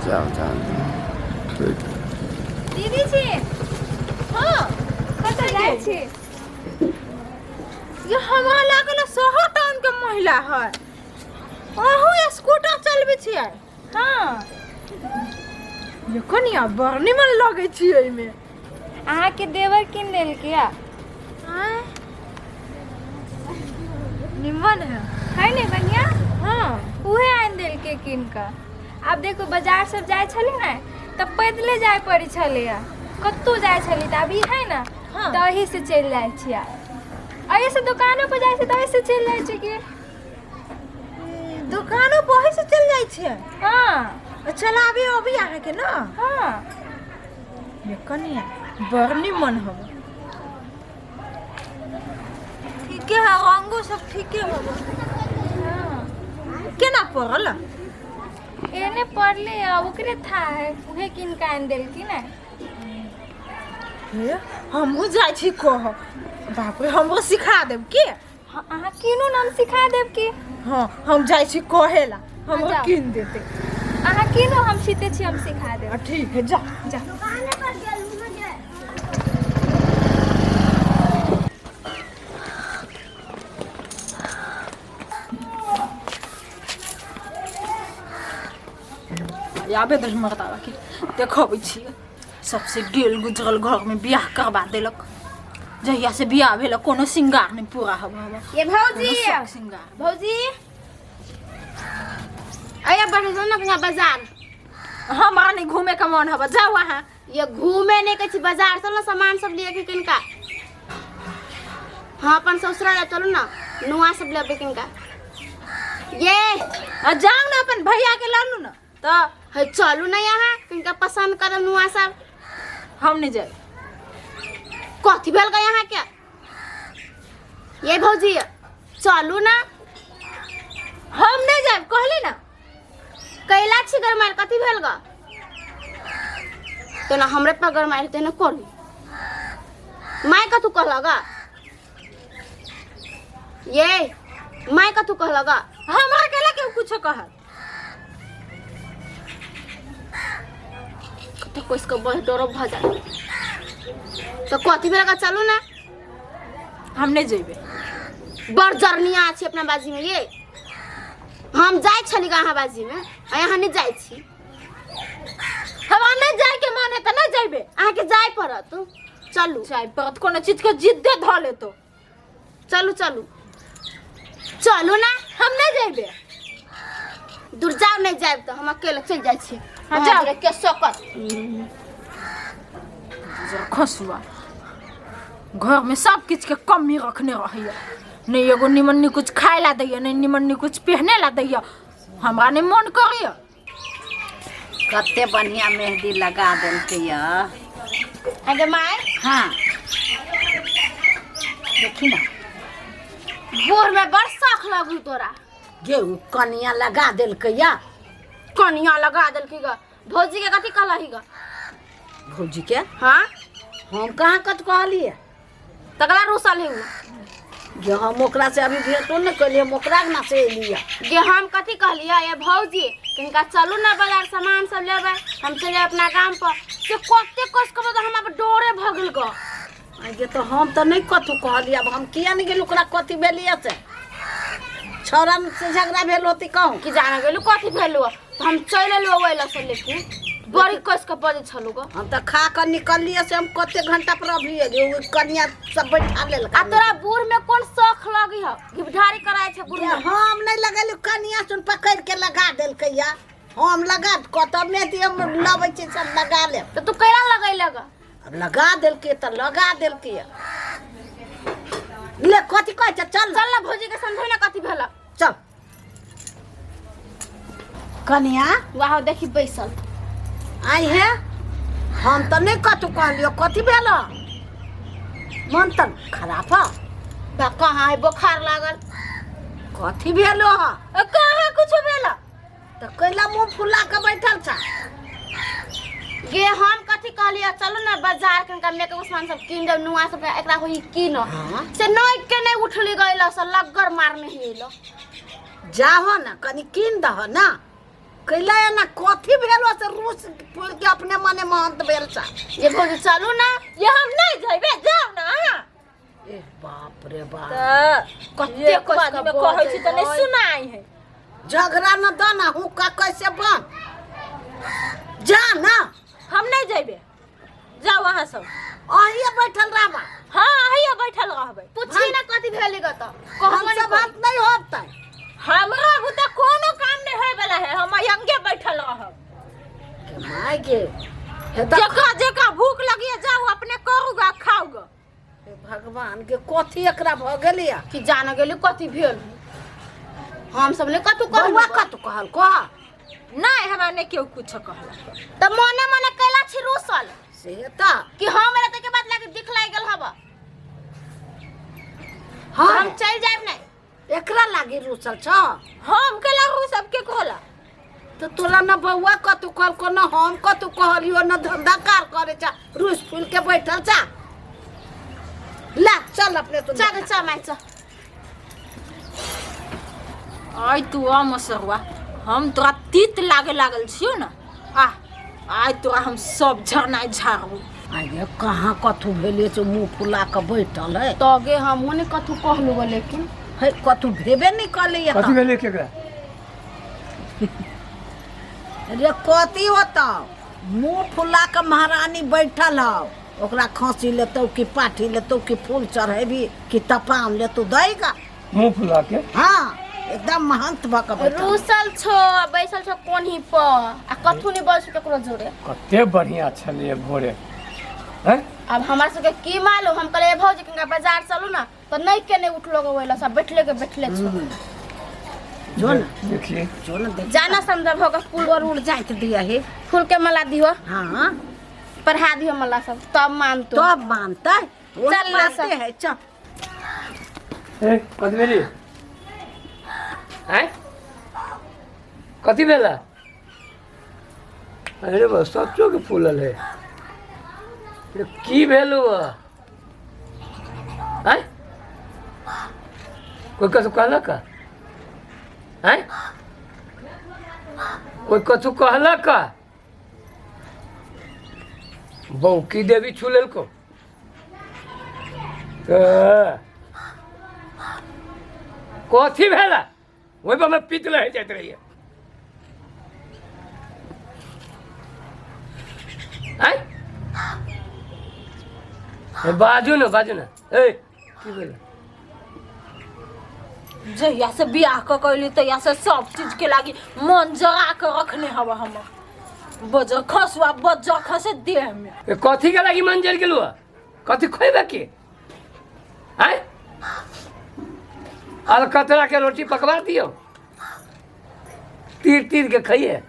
जाओ जाओ ठीक दीदी छी हाँ कतऽ जाइ छी ये हमरा लागल शहर टाउन के महिला है अहू स्कूटर चलबै छियै हाँ ये कनिया बड़ निमन लगै छी एहिमे अहाँके देवर किन देलकै या निमन है ने बढ़िया हाँ उहे आनि देलकै किन कऽ आब देखो बाजार सब जाइ छली ने तऽ पैदले जाय पड़ै छलैया कतौ जाइ छली तऽ अभी है ना हाँ। तऽ एही से चलि जाइ छियै एहि से दुकानों पर जाइ छै तऽ एही से चलि जाइ छै कि दुकानों पर से चल जाइ छियै हाँ चला अभी अभी आके के ना हाँ ये कनिया बड़ निमन हो ठीक है रंगो सब ठीक है केना पड़ल एने पड़ले आ ओकरे था है उहे किन कऽ आनि देलकी ने हमहू जाइ छी कह बाप रे हमरो सिखा देब के अहाँ किनो नाम सिखा देब की हाँ हम जाइ छी कहेला हमरो जाओ। किन देते अहाँ किनो हम सीते छी हम सिखा देब ठीक है जा जा आबे दही मरता कि देखबै छियै सबसे गेल गुजरल घर में बियाह करवा देलक जहिया से बियाह भेल कोनो श्रृंगार नहीं पूरा हवा ये भौजी श्रृंगार भौजी अया बढ़ जाओ ना यहाँ बाजार हमारा नहीं घूमे का मन हवा जाओ वहाँ ये घूमे नहीं कहीं बाजार चलो सामान सब लिए किनका हाँ अपन ससुराल चलो ना नुआ सब ले किनका ये जाओ ना अपन भैया के लालू ना तो है चलू ना यहाँ किनका पसंद करो नुआ सब हम नहीं जाए कथी भेल गा यहाँ क्या ये भौजी चलू ना हम नहीं जाए कहली ना कैला छी गरमाइल कथी भेल गा तो ना हमरे पर गरमाइल ते ना करी माय का तू कहला गा ये माय का तू कहला गा हमारा केला के कुछ कहल तो कोई इसका बहुत डरो भ जाए तो कथी भेल गा चलू ना हम नहीं जेबे बड़ जर्निया छी अपना बाजी में ये हम जाय छली गा यहाँ बाजी में आ यहाँ नहीं जाय छी हम नहीं जाए के मन है तो नहीं जेबे अहाँ के जाय पड़त चलू जाए पर कोनो चीज के जिद्दे ध ले तो चलू चलू चलू ना हम नहीं जेबे दूर जाओ नहीं जाए तो हम अकेले चल जाए छी हाँ, जाओ। के सकत खसुआ घर में सब किछ के कमी रखने रहिए नहीं एगो निमन नहीं कुछ खाए ला दैया नहीं निमन नहीं कुछ पहने ला दैया हमरा नहीं मन करिए कते बढ़िया मेहंदी लगा देलकै या अरे माय हाँ देखी ना गोर में बड़ शौक लगू तोरा गे उ कनिया लगा देलकै या कनिया लगा देलकी ग भौजी के कथी कहलही ग भौजी के हाँ हम कहाँ कत कहलिए तकला रूसल ही गे हम ओकरा से अभी भेटो न कलिए ओकरा ना से एलिया गे हम कथी कहलिए ये भौजी कनिका चलू ना बाजार सामान सब लेबै हम चले अपना काम पर से कते कस के तो हम अब डोरे भगल ग गे तो हम तो नहीं कथू कहलिए अब हम किया नहीं गेल ओकरा कथी भेलिए से छोरा से झगड़ा भेल होती कहूँ कि जाना गेलू कथी भेलू तो हम चले लो ओइला से लेके बड़ी कस के बजे छलू ग हम तो खा कर निकलिए से हम कते घंटा पर अभी गे उ कनिया सब बैठा लेल आ तोरा बूढ़ में कौन शौक लगी है गिरधारी कराए छे बूढ़ में हम नहीं लगल कनिया सुन पकड़ के लगा देलकै या हम लगा कत में दी हम लबै छै सब लगा ले तो तू कैला लगैले ग अब लगा देलकै त लगा देलकै या ले कथी कहै छ चल चल ना भौजी के समझै ना कथी भेला चल कनिया वाह देखी बैसल आई है हम तो नहीं कतू कहलियो कथी भेल मन त खराब है बा कहाँ है बुखार लागल कथी भेलो है कहाँ कुछ भेला तो कैला मुंह फुला के बैठल छ गे हम कथी कहलिए चलो ना बाजार कनका मेकअप सामान सब किन देब नुआ सब एकरा होई किन हाँ। से नई के नहीं उठली गइल से लग्गर मारने हिलो जाहो ना कनी किन दह ना कैला ना कथी भेलो से महंत बेल सा ये भौजी चलू ना। ये हम नहीं जाइबे, जाओ ना। ए बाप रे बाप कते बात में कहै छी त नहीं सुनाई है। झगड़ा न दो ना हूँ का कैसे बन जा ना। हम नहीं जाइबे, जाओ वहां सब। अहिए बैठल रहबा। हां आइए बैठल रहबे। पूछी ना कथी भेली ग त हमसे बात नहीं होता। हमरा बुता कोनो काम नहीं होय वाला है, हम यंगे बैठल रहब। के माय के जका जका भूख लगी है जाओ अपने करूगा खाओगा। भगवान के कथी एकरा भ गेलिया कि जान गेली कथी भेल। हम सब ने कतु बउआ कतु कहल कह नहीं हमरा ने केहू कुछ कहला त मने मने कैला छी रूसल से ता कि हम रहते के बाद लागे दिख लाग गेल हबा। हां हम चल जाब नहीं। एकरा लागी रूसल छ। हम केला रू सबके कहला तो तोरा न बउआ कतु कहल को न हम कतु कहलियो न धंधा कार करे छ रूस फूल के बैठल छ। ला चल अपने तू चल चल मैं चल। आई तू मसरुआ हम तोरा तीत लागे लागल छियो ना। आज तोरा हम सब झरनाई झाड़ू। आगे कहाँ कथु भेले छ मुंह फुला के बैठल है तो गे हम ने कथु कहलु ग लेकिन है कथु भेबे नहीं करले कथी भेले केकरा? रे कथी होता मुंह फुला के महारानी बैठल हौ। ओकरा खांसी लेतो कि पाठी लेतो कि फूल चढ़ेबी कि तपाम लेतो देगा मुंह फुला के। हाँ एकदम महंत भक बैठल। रूसल छो बैसल छो कोन ही प आ कथु नहीं बस केकरो जोरे। कते बढ़िया छले भोरे हैं। अब हमरा सबके की मालूम। हम कहले भौजी के बाजार चलू ना तो नहीं के नहीं उठलो ग वेला सब बैठले के बैठले छो। जो न देखिए जो न देख जाना समझा भोग फूल और उड़ जाइत दिया है। फूल के माला दियो हाँ पढ़ा दियो माला सब तब मान तो तो मानता चल ना सब। है चल ए कथी भेली हैं? कथी भेला? अरे बस सच्चो के फूलल है। ये की भेलु हैं? कोई कथु कहला का हैं? कोई कथु कहला का? बौकी देवी छुलेल को कथी भेला? वही पर मैं पीत रह जाते रहिए बाजू ना ए की भेला? जहिया से बियाह क कैली तहिया से सब चीज के लागी मन जगा के रखने हवा हम। बजर खसुआ बजर खसे देह में। ए कथी के लागी मन जल गेलु? कथी खोइबे के हैं? अलकतरा के रोटी पकवा दियो तीर तीर के खाइए।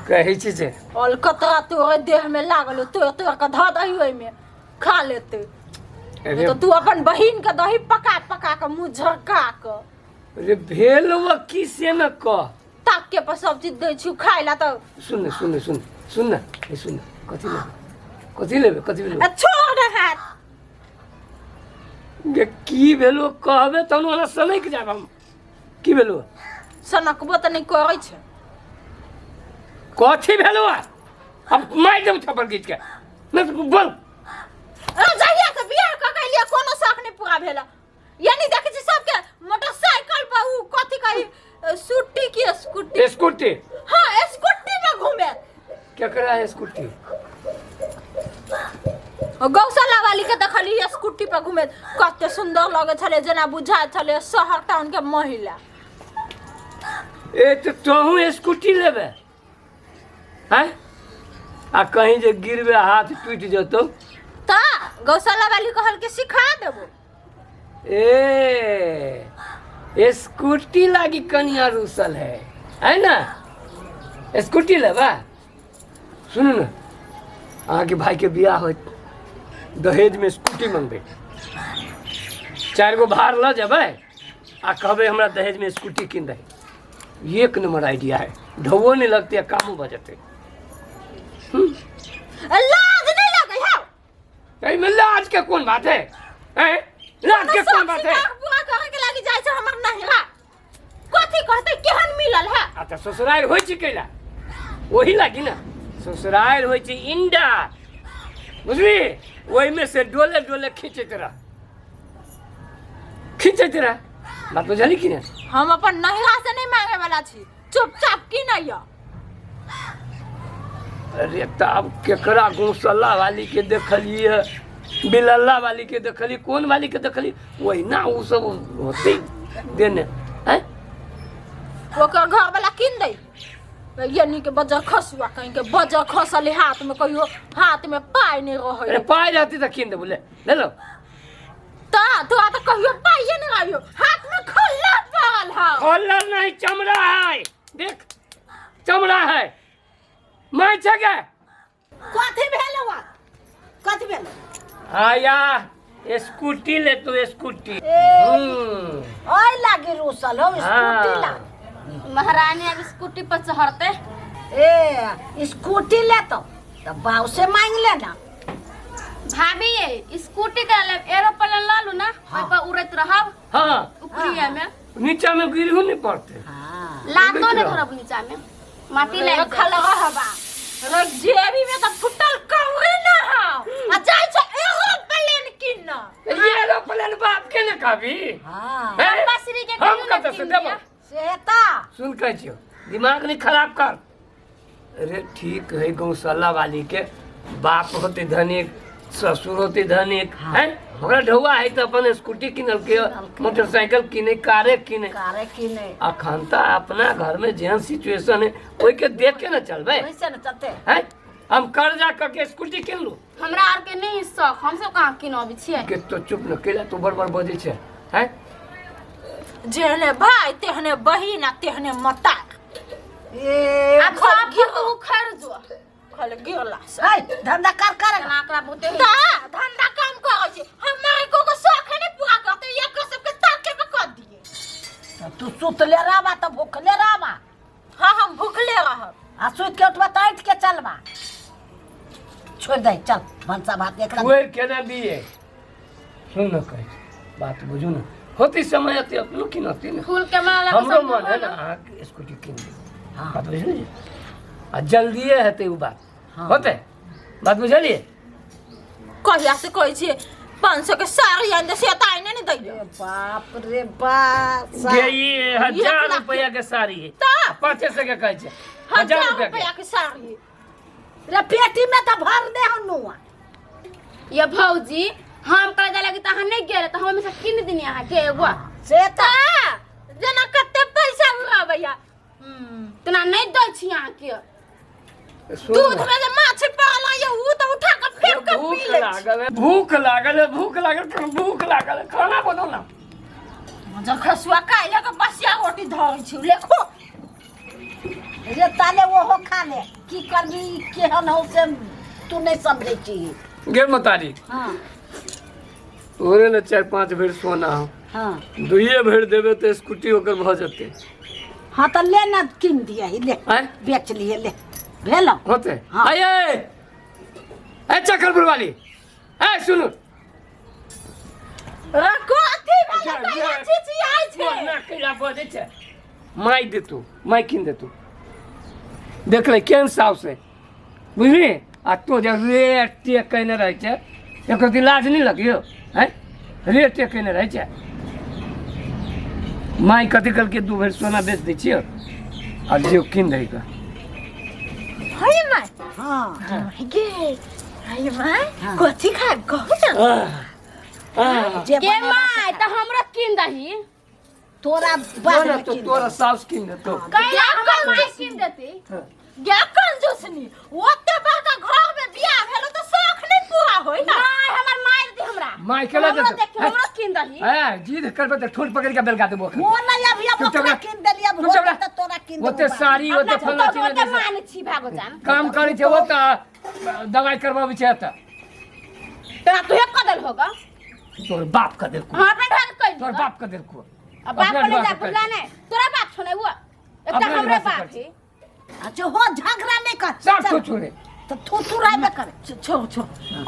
कही चीज अलकतरा तोरे देह में लागल तो का ध दही ओइ में खा लेते। तो तू अपन बहिन के दही पका पका के मुंह झरका के अरे भेलवा की से न कह ताक के पर सब चीज दे छु खाइला तो सुन कथी लेबे छोड़ दे हाथ। ये की भेलो कहबे तनु हमरा सनक जाब हम। की भेलो? सनकबो त नहीं करै छै। कथी भेलो? अब मार देब थप्पड़ खींच के न बोल। जहिया से बियाह क कैलिए कोनो शौक नहीं पूरा भेला। यानी देखे छी सबके मोटरसाइकिल पर उ कथी कही स्कूटी की स्कूटी। हां स्कूटी पे घूमे। केकरा है स्कूटी? गौशाला वाली के देखली स्कूटी पे घूमे कते सुंदर लगे छले जना बुझाय छले शहर टाउन के महिला। ए तो तोहू स्कूटी लेबे हैं? आ कहीं जे गिरबे हाथ टूट जतो ता गौशाला वाली कहल के सिखा देबो। ए स्कूटी लागी कनिया रूसल है ना? स्कूटी लेबा? सुन ना आगे भाई के बियाह हो दहेज में स्कूटी मांगबे 4 गो भार ल जेबै आ कहबे हमरा दहेज में स्कूटी किन दे। एक नंबर आइडिया है। ढवो नहीं लगती है कामो बजते। लाज नहीं लगे है? ए में लाज के कौन बात है? हैं? लाज के कौन बात है? पूरा करे के लागी जाय छै हमर नहिरा। कथी कहते केहन मिलल है? आ त ससुराल होई छी कैला वही लागी ना ससुराल होइ छै इंडा बुझली वही में से डोले डोले खींचते रह बात बुझली कि नहीं हम अपन नहिरा से नहीं मांगे वाला छी चुपचाप की नहीं है अरे तब केकरा गौशाला वाली के देखलिए बिलल्ला वाली के देखली कौन वाली के देखली वही ना वो सब होते देने हैं ओकर घर वाला किन दे यानी के बजा खसुआ कहीं के बजा खसले हाथ में कहियो हाथ में पाई नहीं रहे अरे पाई रहती तो किन दे बोले ले लो तो आ तो कहियो पाई नहीं रहियो हाथ में खोला पड़ल है खोला नहीं चमड़ा है देख चमड़ा है मैं जगह कथी भेलवा कथी भेल आया स्कूटी ले तू स्कूटी ओए लागी रूसल हो स्कूटी ला महारानी अब स्कूटी पर चढ़ते ए स्कूटी ले तो बाऊ से मांग लेना भाभी ये स्कूटी का एरोप्लेन ला लू ना ओइ पर उड़त रहब हाँ ऊपरिया में नीचे में गिरहू नहीं पड़ते लातो ने धरब नीचा में माटी ले खल रहबा रे जेबी में तो फुटल कौड़ी ना हो आ जाय छ एरोप्लेन किन ये एरोप्लेन बाप के ने कभी हां बसरी के हम कत से देबो सेता सुन कह छियो दिमाग नहीं खराब कर अरे ठीक है गौशाला वाली के बाप होते धनिक ससुर होते धनिक हैं ओकरा ढौआ है तो अपन स्कूटी किनल के मोटरसाइकिल किने कारे किने अखनता अपना घर में जेहन सिचुएशन है ओई के देख के ना चलबे वैसे न चलते हैं हम कर्जा करके स्कूटी किन लू हमरा आर के नहीं शौक हम सब कहां किनबी छियै के तो चुप न केला तू बड़ बजे छे हैं जेहने भाई तेहने बहिन आ तेहने मता ए अब बाप के तू खैर जो खल गिरला ए धंधा कर नाकरा बुते ता धंधा काम करे छी हमारे को शौक है नहीं पूरा करते एक सब के ताके पे कर दिए तू सुतले रहबा त भूखले रहबा हां हम भूखले रहब आ सुत के उठबा त के चलबा छोड़ दे चल भंसा भात एकरा कोई केना दिए सुन न कह बात बुझू न होती समय आती अपनो की नती न फूल के माला हमरो मन है ना स्कूटी किन दे हां बात बुझली आ जल्दी हेते उ बात हाँ। होते बात बुझलिए कहिया से कहै छी 500 के साड़ी आन से ताई नहीं दै बाप रे बाप ये 1000 रुपया के साड़ी है ता 500 के कहै छै 1000 1000 रुपया के साड़ी रे पेटी में त भर दे हनुआ ये भौजी हम करे जाला कि त नहीं गेले त हम में से किन दिन यहां के एगो से त जना कते पैसा उड़ाबैया तना नहीं दै छी यहां के दूध में जे माछ पाला ये उ तो उठा के फेंक के पी ले भूख लागल है खाना बनो ना मजा खसुआ काइला के बसिया रोटी धरै छी लेखो रे ताले वो हो खा ले की करबी केहन हो से तू नहीं समझै छी गे मतारी हां ओरे ले 4-5 भर सोना हो हां दुइये भर देबे तो स्कूटी होकर भ जते हां त ले ना किन दिया ही ले हैं बेच लिए ले भेलो होते हाँ। आये ए चक्करपुर वाली ए सुनो रखो अथी वाला कहिया चीची आइ छै ना केला बजे छै माई दे तू माई किन दे तू देख ले केन साव से बुझली आ तो जे रेट टे कने रह छै एकर दिन लाज नहीं लगियो हैं रेट टे कने रह छै माई कथी कल के 2 भर सोना बेच दै छियो आ जे किन दे का हाय माय हां गे हाय माय कथी खाब कहू ना जे के माय त हमरा किन दही तोरा बाद में तो किन तोरा सास किन दे तो कैला हम माय किन देती गे कंजूसनी ओते बड़का घर में बियाह भेलो तो शौक नहीं पूरा होई ना माय हमर माय दे हमरा माई केला दे हमरा देख हमरा किन दही ए जीद करबे त ठोट पकड़ के बेलगा देबो वो नहीं अभी अब चुप ओकरा रह। किन देलिया चुप रह। भोट त तोरा किन दे ओते साड़ी ओते फल्ला तो चीज के मान छी भागोजान काम करे छै ओ त दवाई करबाबै छै त तेरा तू एक कदल होगा तोर बाप का देखो हां अपने ढंग कर तोर बाप का देखो अब बाप को नहीं जा भूला नहीं तोरा बाप छोने हुआ एक अपने हमरे भाषा बाप कर। है अच्छा हो झगड़ा नहीं कर सब तो छोड़े तो तू रहबे करे छो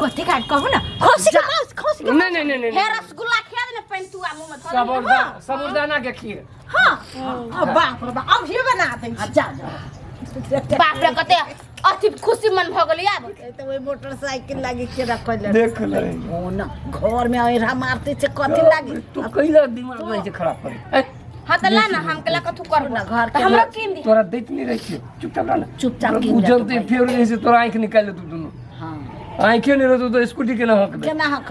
कथी खाब कहू ना खोसी के मांस खोसी के नहीं नहीं नहीं हे नहीं रसगुल्ला खिया देने पेंटुआ मुंह में धर सबरदाना के खीर हां बाप रे बाप अब ये बना दे जा जा बाप रे कते अति खुशी मन भ गेली अब तो वही मोटरसाइकिल लागी के रखल देख ले ओ ना घर में ऐरा मारते से कथी लागी तू कइला दिमाग में से खराब कर हां त ला ना हम केला कथु करब ना घर त हमरा किन दी तोरा देख नहीं रही छी चुपचाप रहना चुपचाप किन तू ले जल्दी फेर नहीं से तोरा आंख निकाल ले तू दोनों हां आंखें नहीं रहतो तो स्कूटी के ना हक दे केना हक